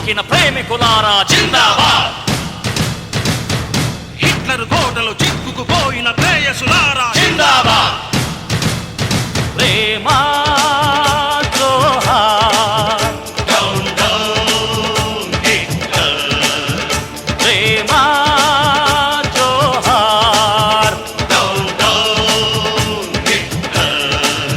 దూకిన ప్రేమికులారా జిందాబాద్. Hitler గోడలు చిక్కుకుపోయిన ప్రేయసులారా జిందాబాద్. ప్రేమ జోహార్, డౌన్ డౌన్ హిట్లర్. ప్రేమ జోహార్, డౌన్ డౌన్ హిట్లర్.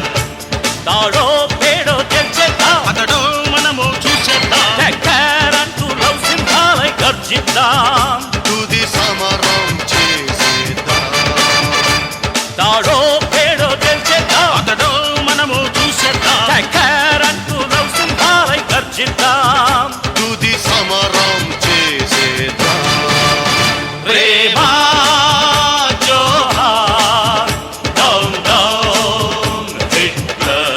తాడో పేడో తెచ్చేద్దాం, అతడో మనము చూసేద్దాం. టెక్కరంటూ లవ్ సింహాలై గర్జిద్దాం. తుది సమరం చేసేద్దాం. తాడో పేడో తెచ్చేద్దాం, అతడో మనము చూసేద్దాం. టెక్కరంటూ లవ్ సింహాలై గర్జిద్దాం. తుది సమరం చేసేద్దాం. ప్రేమ జోహార్, డౌన్ డౌన్ హిట్లర్.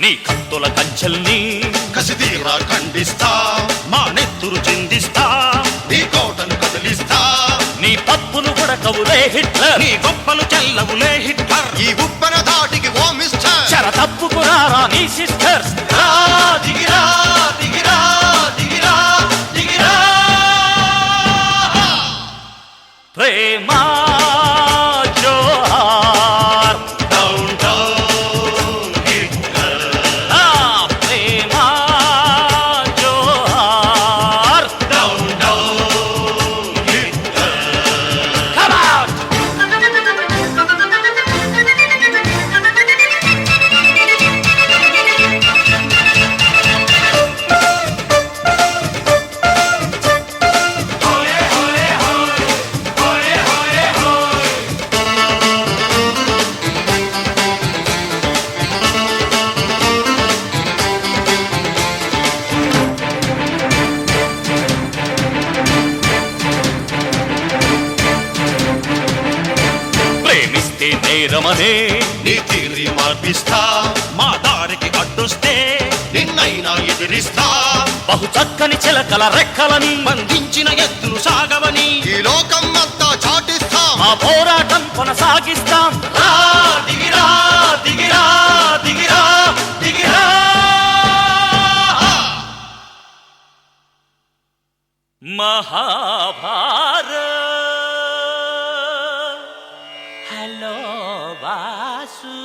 నీ కత్తుల కంచెల్ని కసిదీరా ఖండిస్తా, మా నెత్తురు చిందిస్తా. నీ కోటను కదిలిస్తా. నీ తప్పులు ఉడకవులే హిట్లర్. నీ గొప్పలు చెల్లవులే హిట్లర్. ఈ ఉప్పెన దాటికి ఓ మిస్టర్. చెర తప్పుకురారా నీ సిస్టర్స్. రా, దిగిరా, దిగిరా, దిగిరా, దిగిరా. ప్రేమ జోహార్, డౌన్ డౌన్ హిట్లర్. ఆ ప్రేమ జోహార్. Down down Hitler. Come out! హోయే హోయే హోయ్, హోయే హోయే హోయ్. ప్రేమిస్తే నేరమనే నీ తీరి మార్పిస్తా. మా దారికి అడ్డొస్తే నిన్నైనా ఎదిరిస్తా. బహు చక్కని చిలకల రెక్కలని బంధించిన ఎత్తులు సాగవని ఈ లోకం అంతా చాటిస్తాం. ఆ పోరాటం కొనసాగిస్తాం. రా, దిగిరా, దిగిరా, దిగిరా, దిగిరా. మహాభారత్. హలో వాసు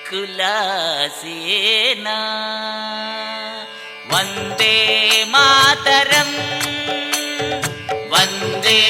కులసేనా వందే మాతరం వందే